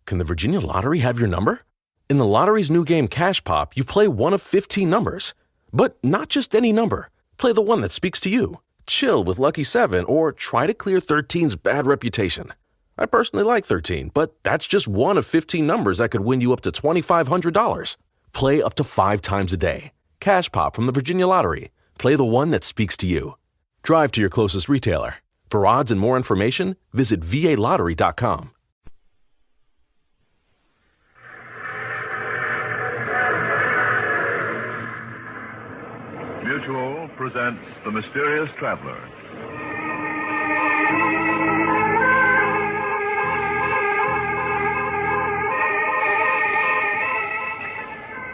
Can the Virginia Lottery have your number? In the lottery's new game Cash Pop, you play one of 15 numbers. But not just any number. Play the one that speaks to you. Chill with Lucky 7 or try to clear 13's bad reputation. I personally like 13, but that's just one of 15 numbers that could win you up to $2,500. Play up to 5 times a day. Cash Pop from the Virginia Lottery. Play the one that speaks to you. Drive to your closest retailer. For odds and more information, visit VALottery.com. Mutual presents The Mysterious Traveler.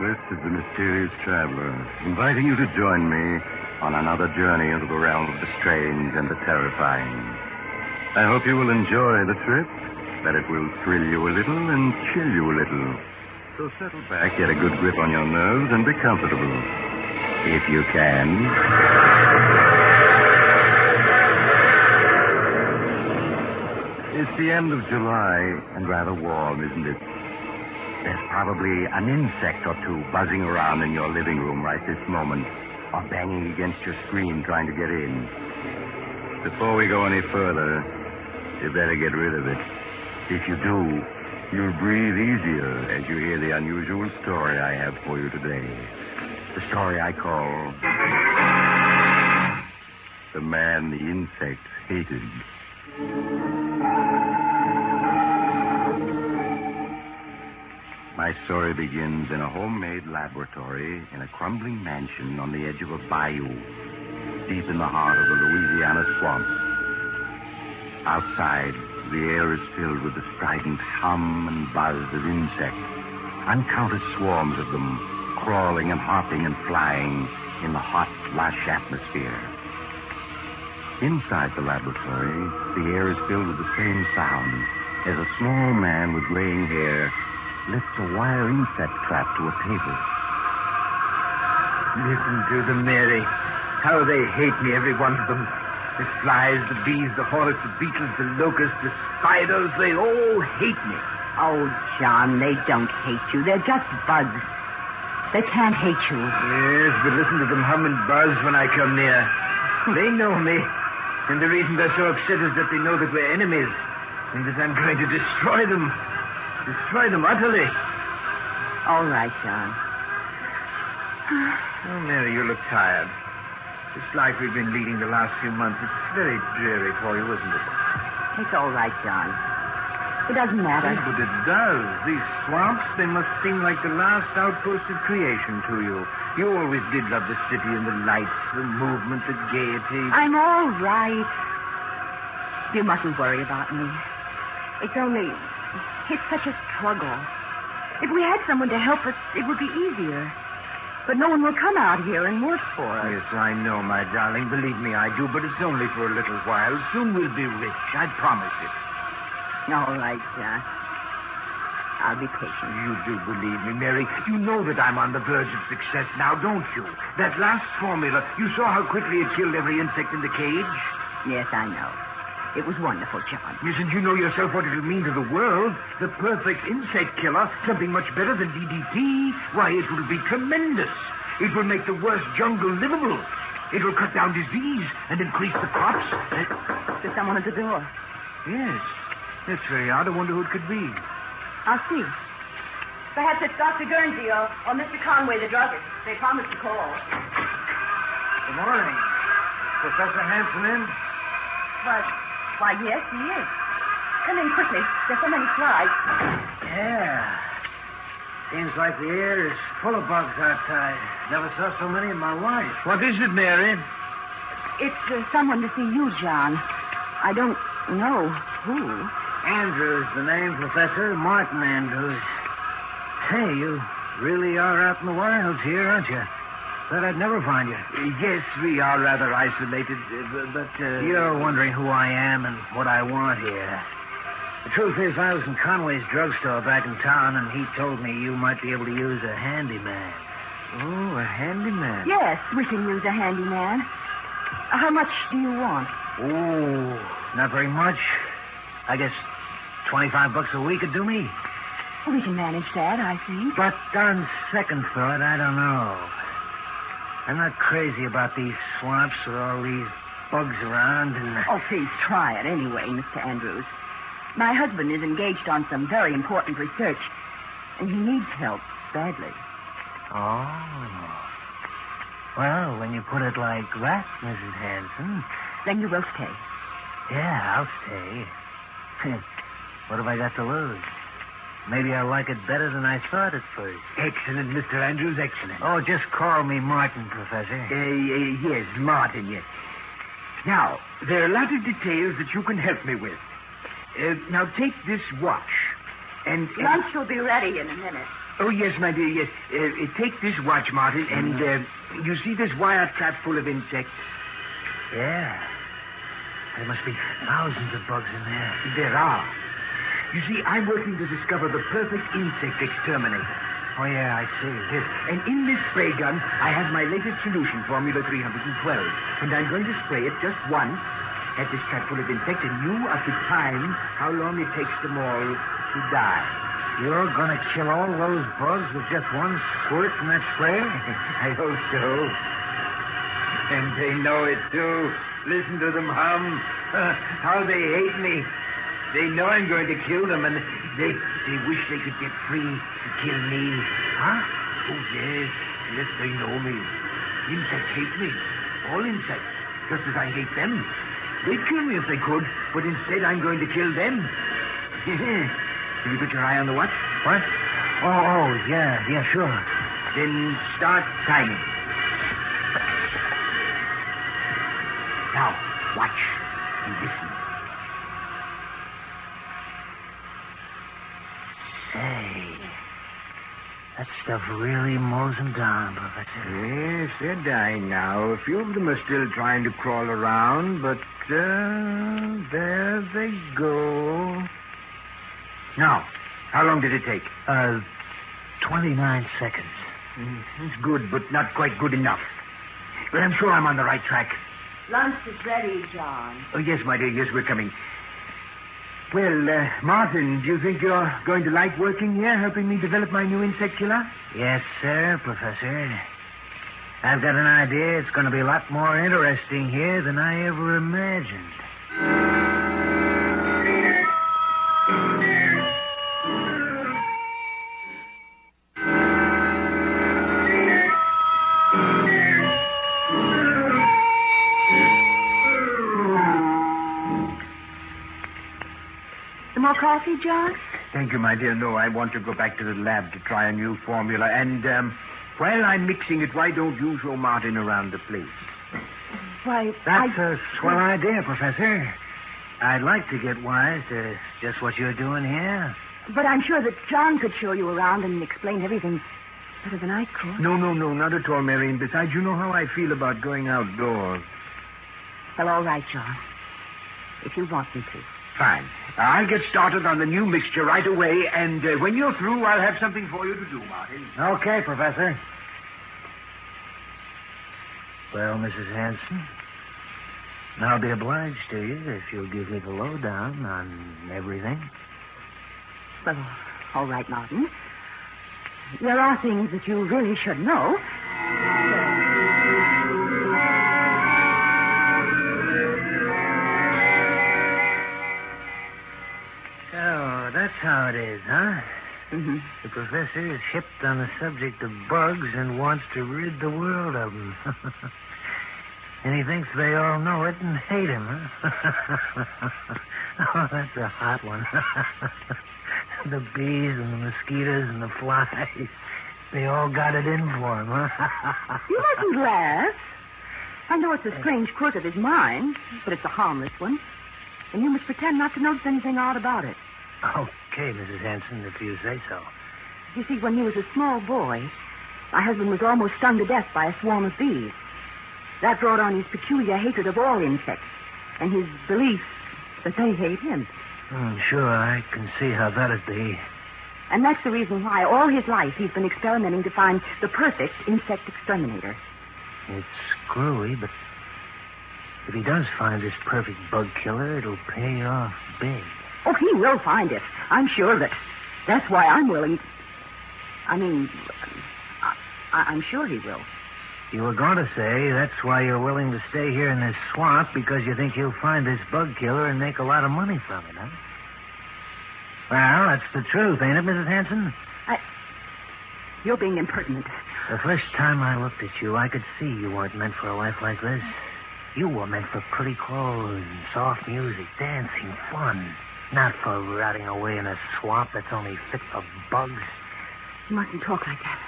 This is The Mysterious Traveler, inviting you to join me on another journey into the realm of the strange and the terrifying. I hope you will enjoy the trip, that it will thrill you a little and chill you a little. So settle back, get a good grip on your nerves, and be comfortable. If you can. It's the end of July, and rather warm, isn't it? There's probably an insect or two buzzing around in your living room right this moment, or banging against your screen trying to get in. Before we go any further, you better get rid of it. If you do, you'll breathe easier as you hear the unusual story I have for you today. The story I call The Man the Insect Hated. My story begins in a homemade laboratory in a crumbling mansion on the edge of a bayou, deep in the heart of the Louisiana swamps. Outside, the air is filled with the strident hum and buzz of insects, uncounted swarms of them, crawling and hopping and flying in the hot, lush atmosphere. Inside the laboratory, the air is filled with the same sound as a small man with graying hair lifts a wire insect trap to a table. Listen to them, Mary. How they hate me, every one of them. The flies, the bees, the hornets, the beetles, the locusts, the spiders, they all hate me. Oh, John, they don't hate you. They're just bugs. They can't hate you. Yes, but listen to them hum and buzz when I come near. They know me. And the reason they're so upset is that they know that we're enemies. And that I'm going to destroy them. Destroy them utterly. All right, John. Oh, Mary, you look tired. This life we've been leading the last few months, it's very dreary for you, isn't it? It's all right, John. It doesn't matter. Yes, but it does. These swamps, they must seem like the last outpost of creation to you. You always did love the city and the lights, the movement, the gaiety. I'm all right. You mustn't worry about me. It's only... It's such a struggle. If we had someone to help us, it would be easier. But no one will come out here and work for us. Yes, I know, my darling. Believe me, I do. But it's only for a little while. Soon we'll be rich. I promise it. All right, John. I'll be patient. You do believe me, Mary. You know that I'm on the verge of success now, don't you? That last formula, you saw how quickly it killed every insect in the cage? Yes, I know. It was wonderful, John. Yes, and you know yourself what it'll mean to the world. The perfect insect killer, something much better than DDT. Why, it will be tremendous. It will make the worst jungle livable. It will cut down disease and increase the crops. There's someone at the door. Yes. That's very odd. I wonder who it could be. I'll see. Perhaps it's Dr. Guernsey or Mr. Conway, the druggist. They promised to call. Good morning. Professor Hanson in? Why, yes, he is. Come in quickly. There's so many flies. Yeah. Seems like the air is full of bugs outside. Never saw so many in my life. What is it, Mary? It's someone to see you, John. I don't know who. Andrews, the name, Professor. Martin Andrews. Hey, you really are out in the wilds here, aren't you? Thought I'd never find you. Yes, we are rather isolated, but... You're wondering who I am and what I want here. The truth is, I was in Conway's drugstore back in town, and he told me you might be able to use a handyman. Oh, a handyman? Yes, we can use a handyman. How much do you want? Oh, not very much. I guess $25 a week would do me. We can manage that, I think. But on second thought, I don't know. I'm not crazy about these swamps with all these bugs around and... Oh, please try it anyway, Mr. Andrews. My husband is engaged on some very important research, and he needs help badly. Oh. Well, when you put it like that, Mrs. Hanson... Then you will stay. Yeah, I'll stay. What have I got to lose? Maybe I'll like it better than I thought at first. Excellent, Mr. Andrews, excellent. Oh, just call me Martin, Professor. Yes, Martin, yes. Now, there are a lot of details that you can help me with. Now, take this watch. And Lunch will be ready in a minute. Oh, yes, my dear, yes. Take this watch, Martin, and you see this wire trap full of insects? Yeah. There must be thousands of bugs in there. There are. You see, I'm working to discover the perfect insect exterminator. Oh, yeah, I see. Yes, and in this spray gun, I have my latest solution, Formula 312. And I'm going to spray it just once at this trap full of insects, and you are to time how long it takes them all to die. You're going to kill all those bugs with just one squirt from that spray? I hope so. And they know it, too. Listen to them hum. How they hate me. They know I'm going to kill them, and they wish they could get free to kill me. Huh? Oh, yes. Yes, they know me. Insects hate me. All insects. Just as I hate them. They'd kill me if they could, but instead I'm going to kill them. Have you put your eye on the watch? What? Oh, yeah, sure. Then start timing. Now, watch and listen. Say, that stuff really mows them down, Professor. Yes, they're dying now. A few of them are still trying to crawl around, but there they go. Now, how long did it take? 29 seconds. It's good, but not quite good enough. But I'm sure I'm on the right track. Lunch is ready, John. Oh, yes, my dear, yes, we're coming. Well, Martin, do you think you're going to like working here, helping me develop my new insect killer? Yes, sir, Professor. I've got an idea it's going to be a lot more interesting here than I ever imagined. More coffee, John? Thank you, my dear. No, I want to go back to the lab to try a new formula. And while I'm mixing it, why don't you show Martin around the place? Why, That's a swell idea, Professor. I'd like to get wise to just what you're doing here. But I'm sure that John could show you around and explain everything better than I could. No, not at all, Mary. And besides, you know how I feel about going outdoors. Well, all right, John. If you want me to. Fine. I'll get started on the new mixture right away, and when you're through, I'll have something for you to do, Martin. Okay, Professor. Well, Mrs. Hanson, I'll be obliged to you if you'll give me the lowdown on everything. Well, all right, Martin. There are things that you really should know. Oh, that's how it is, huh? Mm-hmm. The professor is hipped on the subject of bugs and wants to rid the world of them. And he thinks they all know it and hate him, huh? Oh, that's a hot one. The bees and the mosquitoes and the flies, they all got it in for him, huh? You mustn't laugh. I know it's a strange quirk of his mind, but it's a harmless one. And you must pretend not to notice anything odd about it. Okay, Mrs. Hanson, if you say so. You see, when he was a small boy, my husband was almost stung to death by a swarm of bees. That brought on his peculiar hatred of all insects and his belief that they hate him. Sure, I can see how that'd be. And that's the reason why all his life he's been experimenting to find the perfect insect exterminator. It's screwy, but if he does find this perfect bug killer, it'll pay off big. Oh, he will find it. I'm sure of it. That's why I'm willing. I mean, I'm sure he will. You were going to say that's why you're willing to stay here in this swamp, because you think you'll find this bug killer and make a lot of money from it, huh? Well, that's the truth, ain't it, Mrs. Hanson? You're being impertinent. The first time I looked at you, I could see you weren't meant for a life like this. You were meant for pretty clothes, soft music, dancing, fun. Not for rotting away in a swamp that's only fit for bugs. You mustn't talk like that.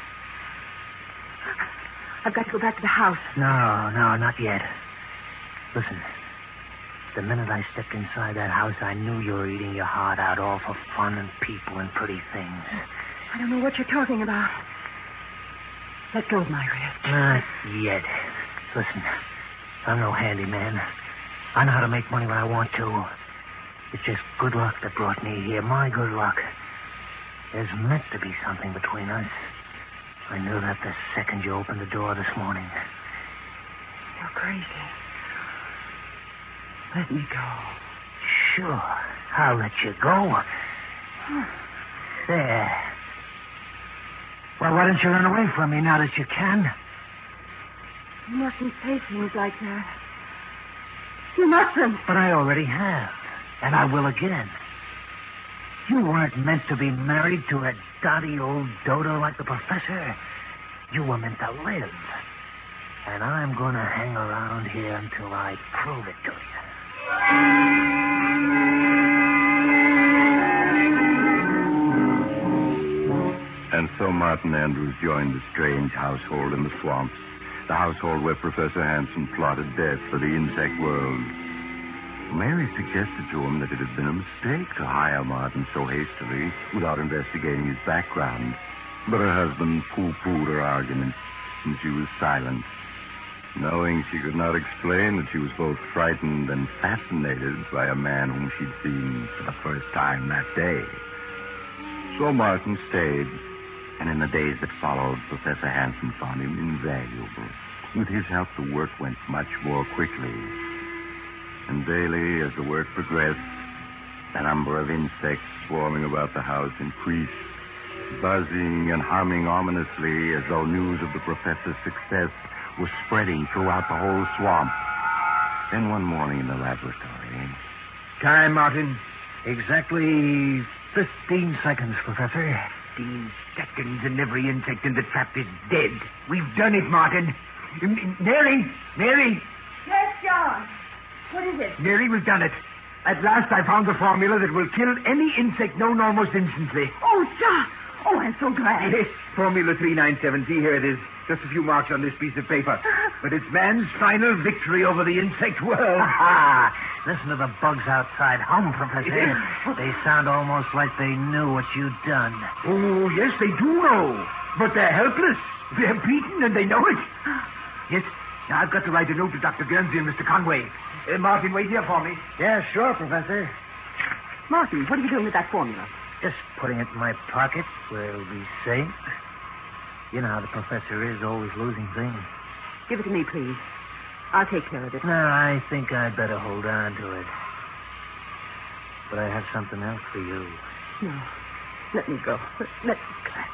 I've got to go back to the house. No, not yet. Listen, the minute I stepped inside that house, I knew you were eating your heart out all for fun and people and pretty things. I don't know what you're talking about. Let go of my wrist. Not yet. Listen, I'm no handyman. I know how to make money when I want to. It's just good luck that brought me here. My good luck. There's meant to be something between us. I knew that the second you opened the door this morning. You're crazy. Let me go. Sure. I'll let you go. There. Well, why don't you run away from me now that you can? You mustn't say things like that. You mustn't. But I already have. And I will again. You weren't meant to be married to a dotty old dodo like the professor. You were meant to live. And I'm going to hang around here until I prove it to you. And so Martin Andrews joined the strange household in the swamps, the household where Professor Hanson plotted death for the insect world. Mary suggested to him that it had been a mistake to hire Martin so hastily without investigating his background. But her husband pooh-poohed her argument, and she was silent, knowing she could not explain that she was both frightened and fascinated by a man whom she'd seen for the first time that day. So Martin stayed, and in the days that followed, Professor Hanson found him invaluable. With his help, the work went much more quickly. And daily, as the work progressed, the number of insects swarming about the house increased, buzzing and humming ominously as though news of the professor's success was spreading throughout the whole swamp. Then one morning in the laboratory... Time, Martin. Exactly 15 seconds, Professor. 15 seconds and every insect in the trap is dead. We've done it, Martin. Mary! Yes, John. What is it? Mary, we've done it. At last I found the formula that will kill any insect known almost instantly. Oh, John. Oh, I'm so glad. Yes, Formula 397. See, here it is. Just a few marks on this piece of paper. But it's man's final victory over the insect world. Listen to the bugs outside hum, Professor. They sound almost like they knew what you'd done. Oh, yes, they do know. But they're helpless. They're beaten and they know it. Yes, now I've got to write a note to Dr. Guernsey and Mr. Conway. Martin, wait here for me. Yeah, sure, Professor. Martin, what are you doing with that formula? Just putting it in my pocket where it'll be safe. You know how the professor is, always losing things. Give it to me, please. I'll take care of it. No, I think I'd better hold on to it. But I have something else for you. No. Let me go. Let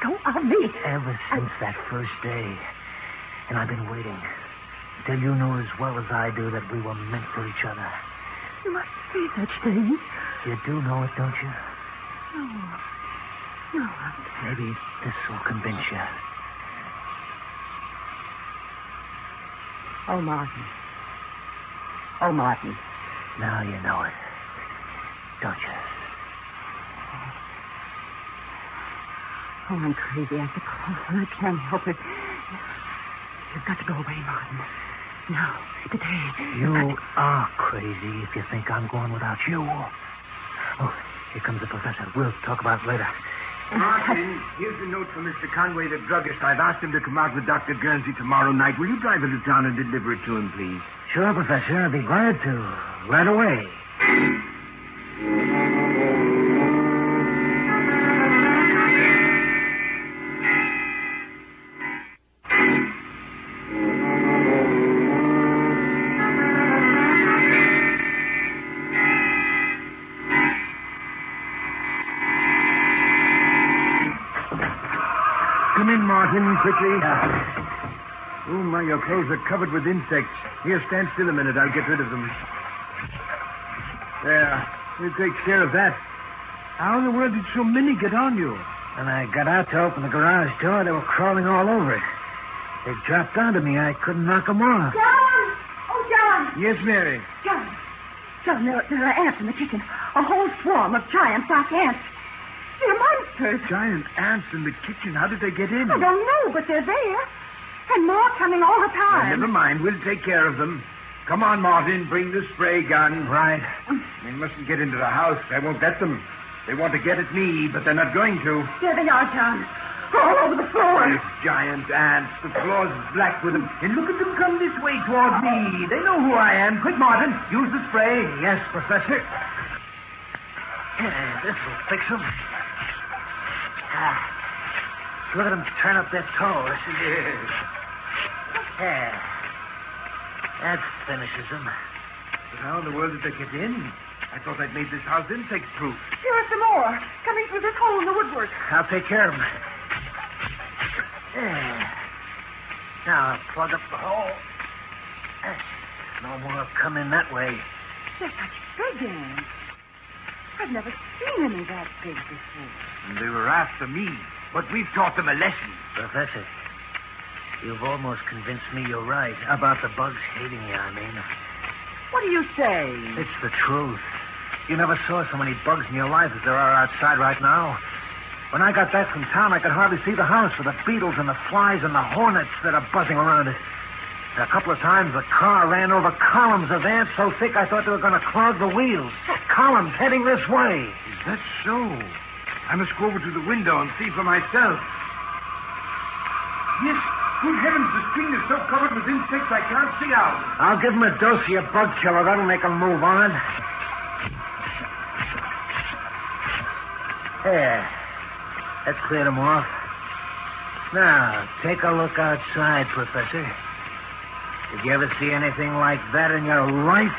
go of me. Ever since that first day. And I've been waiting. Till you know as well as I do that we were meant for each other. You mustn't say such things. You do know it, don't you? No. Maybe this will convince you. Oh, Martin. Now you know it. Don't you? Oh, I'm crazy, I suppose. I can't help it. You've got to go away, Martin. Now, today. You are crazy if you think I'm going without you. Oh, here comes the professor. We'll talk about it later. Martin, here's a note from Mr. Conway, the druggist. I've asked him to come out with Dr. Guernsey tomorrow night. Will you drive into town and deliver it to him, please? Sure, Professor. I'll be glad to. Right away. come in, Martin, quickly. Oh, my, your clothes are covered with insects. Here, stand still a minute. I'll get rid of them. There. We'll take care of that. How in the world did so many get on you? When I got out to open the garage door, they were crawling all over it. They dropped onto me. I couldn't knock them off. John! Oh, John! Yes, Mary. John, there are ants in the kitchen. A whole swarm of giant black ants. They're monsters. Giant ants in the kitchen. How did they get in? I don't know, but they're there. And more coming all the time. Well, never mind. We'll take care of them. Come on, Martin. Bring the spray gun. Right. They mustn't get into the house. I won't let them. They want to get at me, but they're not going to. There they are, John. All over the floor. These giant ants. The floor's black with them. And look at them come this way toward me. They know who I am. Quick, Martin. Use the spray. Yes, Professor. This will fix them. Look at them turn up their toes. There. That finishes them. But how in the world did they get in? I thought I'd made this house insect-proof. Here are some more. Coming through this hole in the woodwork. I'll take care of them. There. Now I'll plug up the hole. No more come in that way. They're such big ants. I've never seen any that big before. And they were after me. But we've taught them a lesson. Professor, you've almost convinced me you're right about the bugs hating you, I mean. What do you say? It's the truth. You never saw so many bugs in your life as there are outside right now. When I got back from town, I could hardly see the house for the beetles and the flies and the hornets that are buzzing around it. And a couple of times the car ran over columns of ants so thick I thought they were going to clog the wheels. Columns heading this way. Is that so? I must go over to the window and see for myself. Yes, good heavens, the screen is so covered with insects I can't see out. I'll give them a dose of your bug killer. That'll make them move on. There. That cleared them off. Now, take a look outside, Professor. Did you ever see anything like that in your life?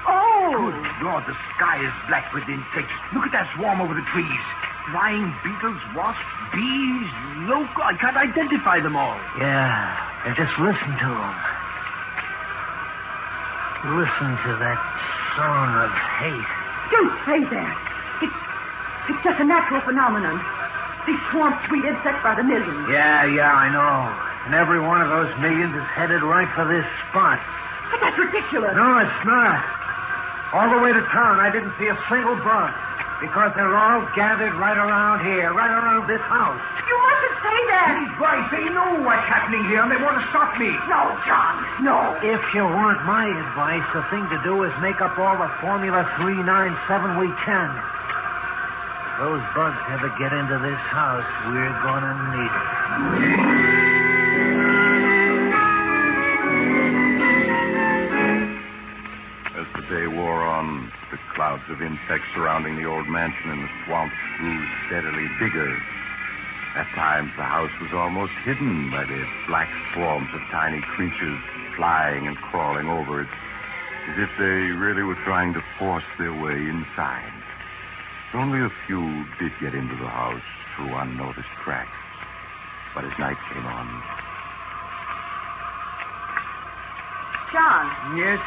Oh! Good Lord, the sky is black with insects. Look at that swarm over the trees. Flying beetles, wasps, bees, I can't identify them all. Yeah, and just listen to them. Listen to that song of hate. Don't say that. It's just a natural phenomenon. These swarms breed insects by the millions. Yeah, I know. And every one of those millions is headed right for this spot. But that's ridiculous. No, it's not. All the way to town, I didn't see a single bug. Because they're all gathered right around here, right around this house. You mustn't say that. He's right. They know what's happening here, and they want to stop me. No, John, no. If you want my advice, the thing to do is make up all the Formula 397 we can. If those bugs ever get into this house, we're gonna need it. As the day wore on, the clouds of insects surrounding the old mansion in the swamps grew steadily bigger. At times, the house was almost hidden by the black swarms of tiny creatures flying and crawling over it, as if they really were trying to force their way inside. Only a few did get into the house through unnoticed cracks. But as night came on... John. Yes?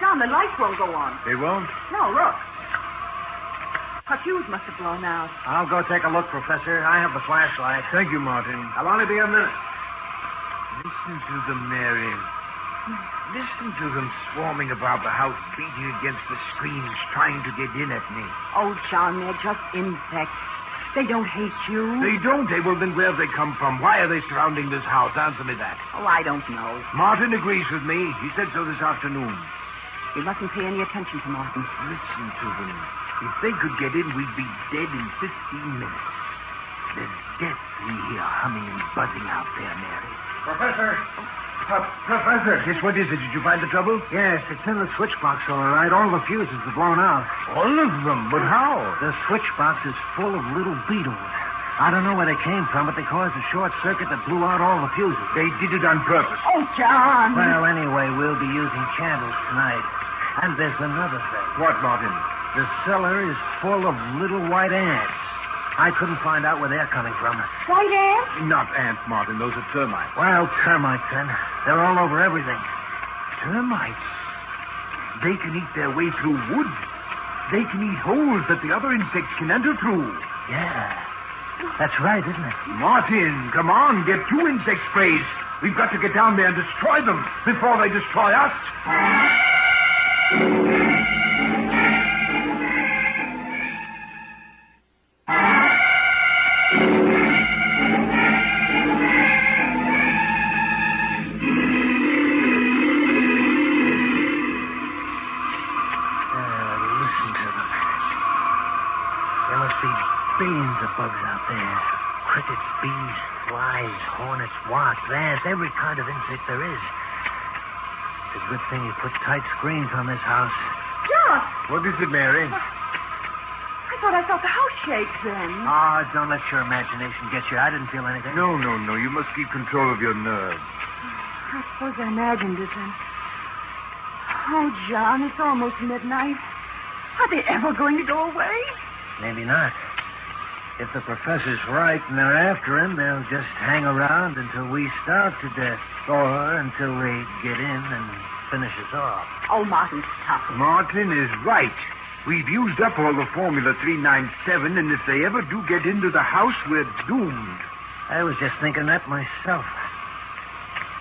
John, the lights won't go on. They won't? No, look. Her fuse must have blown out. I'll go take a look, Professor. I have the flashlight. Thank you, Martin. I'll only be a minute. Listen to them, Mary. Listen to them swarming about the house, beating against the screens, trying to get in at me. Oh, John, they're just insects. They don't hate you. They don't, eh? Well, then where have they come from? Why are they surrounding this house? Answer me that. Oh, I don't know. Martin agrees with me. He said so this afternoon. You mustn't pay any attention to Martin. Listen to them. If they could get in, we'd be dead in 15 minutes. There's death we hear humming and buzzing out there, Mary. Professor! Professor! Yes, what is it? Did you find the trouble? Yes, it's in the switch box, all right. All the fuses are blown out. All of them? But how? The switch box is full of little beetles. I don't know where they came from, but they caused a short circuit that blew out all the fuses. They did it on purpose. Oh, John! Well, anyway, we'll be using candles tonight. And there's another thing. What, Martin? The cellar is full of little white ants. I couldn't find out where they're coming from. White ants? Not ants, Martin. Those are termites. Well, termites, then. They're all over everything. Termites? They can eat their way through wood. They can eat holes that the other insects can enter through. Yeah. That's right, isn't it? Martin, come on. Get 2 insect sprays. We've got to get down there and destroy them before they destroy us. Listen to them. There must be billions of bugs out there. Crickets, bees, flies, hornets, wasps, ants, every kind of insect there is. It's a good thing you put tight screens on this house. John! What is it, Mary? I thought I felt the house shake then. Oh, don't let your imagination get you. I didn't feel anything. No. You must keep control of your nerves. I suppose I imagined it then. Oh, John, it's almost midnight. Are they ever going to go away? Maybe not. If the professor's right and they're after him, they'll just hang around until we starve to death. Or until they get in and finish us off. Oh, Martin, stop it. Martin is right. We've used up all the Formula 397, and if they ever do get into the house, we're doomed. I was just thinking that myself.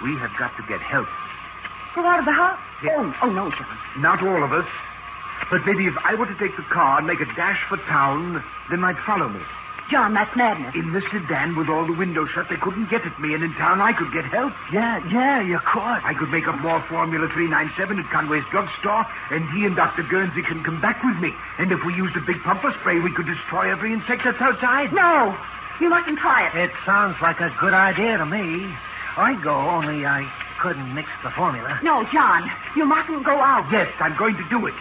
We have got to get help. Go out of the house? Yeah. Oh, no, John. Not all of us. But maybe if I were to take the car and make a dash for town, they might follow me. John, that's madness. In the sedan with all the windows shut, they couldn't get at me, and in town I could get help. Yeah, you could. I could make up more Formula 397 at Conway's drugstore, and he and Dr. Guernsey can come back with me. And if we used a big pumper spray, we could destroy every insect that's outside. No, you mustn't try it. It sounds like a good idea to me. I'd go, only I couldn't mix the formula. No, John, you mustn't go out. Yes, I'm going to do it.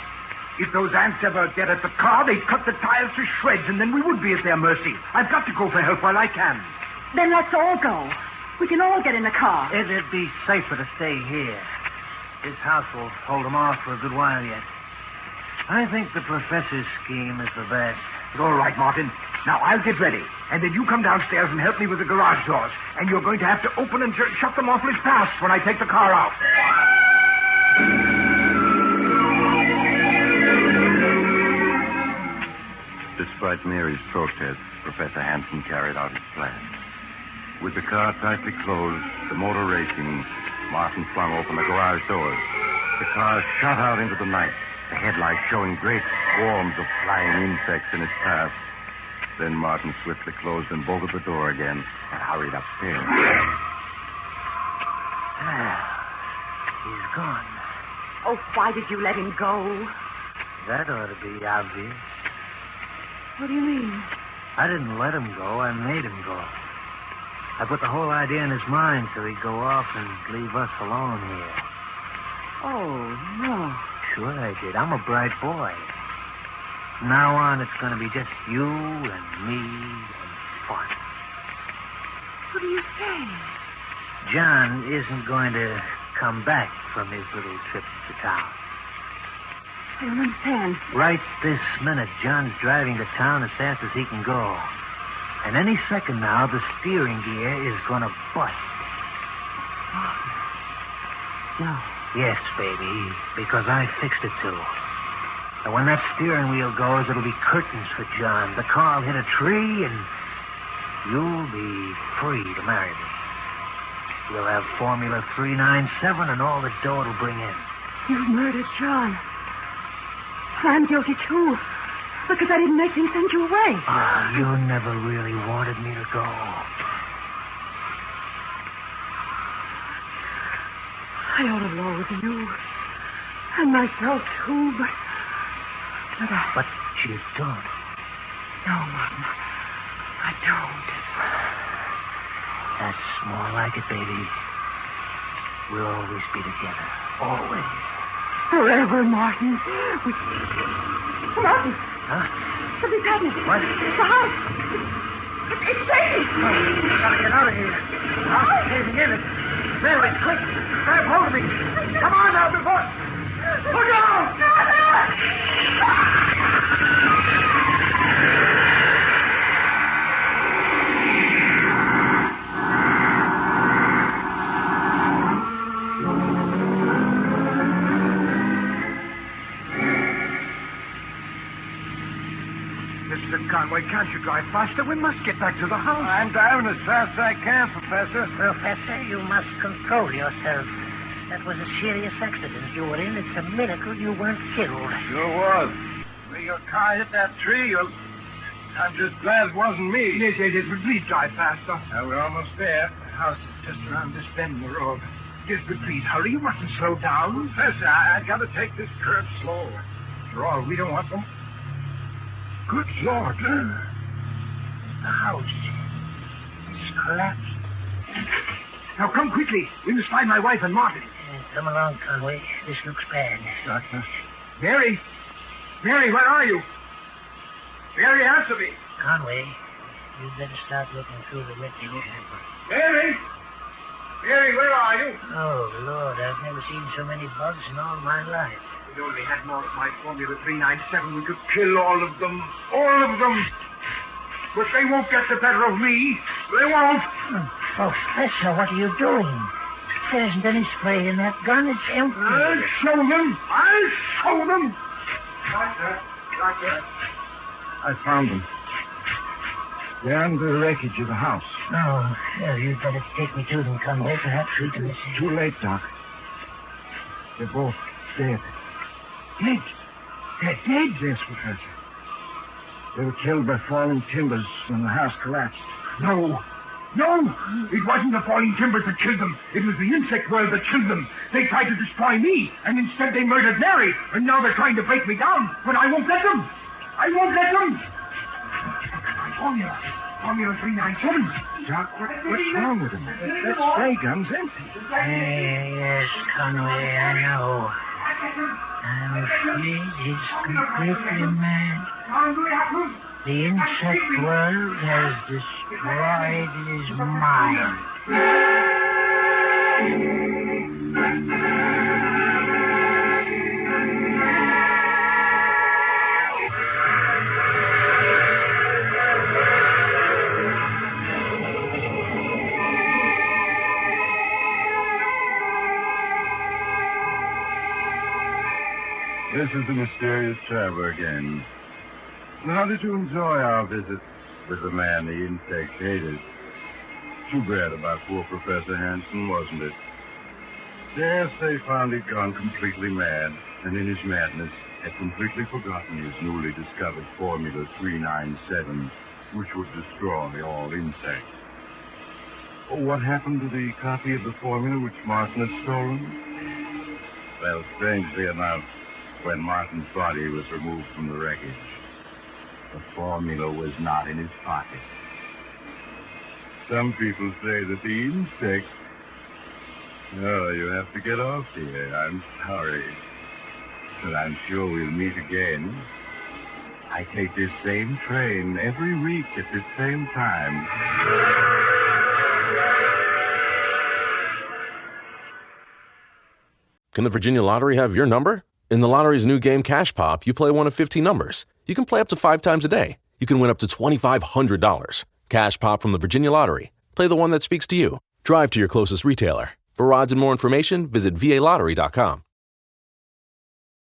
If those ants ever get at the car, they'd cut the tires to shreds, and then we would be at their mercy. I've got to go for help while I can. Then let's all go. We can all get in the car. It'd be safer to stay here. This house will hold them off for a good while yet. I think the professor's scheme is the best. All right, Martin. Now, I'll get ready. And then you come downstairs and help me with the garage doors. And you're going to have to open and shut them awfully fast when I take the car out. Despite Mary's protest, Professor Hanson carried out his plan. With the car tightly closed, the motor racing, Martin flung open the garage doors. The car shot out into the night, the headlights showing great swarms of flying insects in its path. Then Martin swiftly closed and bolted the door again and hurried upstairs. He's gone. Oh, why did you let him go? That ought to be obvious. What do you mean? I didn't let him go. I made him go. I put the whole idea in his mind so he'd go off and leave us alone here. Oh, no. Sure I did. I'm a bright boy. From now on, it's going to be just you and me and fun. What do you say? John isn't going to come back from his little trip to town. I don't understand. Right this minute, John's driving to town as fast as he can go. And any second now, the steering gear is going to bust. No. Yes, baby, because I fixed it to. And when that steering wheel goes, it'll be curtains for John. The car will hit a tree, and you'll be free to marry me. We'll have Formula 397 and all the dough it'll bring in. You murdered John. I'm guilty, too, because I didn't make him send you away. You never really wanted me to go. I ought to loathe you. And myself, too, but I... But you don't. No, Martin. I don't. That's more like it, baby. We'll always be together. Always. Forever, Martin. Martin. Huh? Something's happening. What? The house. It's shaking. We gotta get out of here. The house is caving in. Mary, quick. Grab hold of me. Come on now, before... Look out! Conway, can't you drive faster? We must get back to the house. I'm driving as fast as I can, Professor. Professor, you must control yourself. That was a serious accident you were in. It's a miracle you weren't killed. Sure was. When your car hit that tree, I'm just glad it wasn't me. Yes, but please drive faster. Now, we're almost there. The house is just around this bend in the road. Yes, but please hurry. You mustn't slow down. Professor, I got to take this curve slow. After all, we don't want them. Good Lord. The house is collapsed. Now, come quickly. We must find my wife and Martin. Come along, Conway. This looks bad. Doctor. Mary! Mary, where are you? Mary, answer me. Conway, you'd better start looking through the window. Mary! Mary, where are you? Oh, Lord, I've never seen so many bugs in all my life. If we only had more of my Formula 397, we could kill all of them. All of them. But they won't get the better of me. They won't. Professor, what are you doing? There isn't any spray in that gun. It's empty. I'll show them. I'll show them. Doctor. I found them. They're under the wreckage of the house. Oh, well, you'd better take me to them, Conway. Perhaps we can assist. Too late, Doc. They're both dead. Dead? They're dead? Yes, Professor. They were killed by falling timbers when the house collapsed. No! It wasn't the falling timbers that killed them. It was the insect world that killed them. They tried to destroy me, and instead they murdered Mary, and now they're trying to break me down, but I won't let them. I won't let them. Formula 397. Doc, what's wrong with him? That spray gun's empty. Yes, Conway, I know. I'm afraid he's completely mad. The insect world has destroyed his mind. This is the mysterious traveler again. How did you enjoy our visit with the man the insect hated? Too bad about poor Professor Hanson, wasn't it? Yes, they found he'd gone completely mad, and in his madness had completely forgotten his newly discovered Formula 397, which would destroy all insects. Oh, what happened to the copy of the formula which Martin had stolen? Well, strangely enough, when Martin's body was removed from the wreckage, the formula was not in his pocket. Some people say that the insect... Oh, you have to get off here. I'm sorry. But I'm sure we'll meet again. I take this same train every week at this same time. Can the Virginia Lottery have your number? In the lottery's new game Cash Pop, you play one of 15 numbers. You can play up to 5 times a day. You can win up to $2,500. Cash Pop from the Virginia Lottery. Play the one that speaks to you. Drive to your closest retailer. For odds and more information, visit VALottery.com.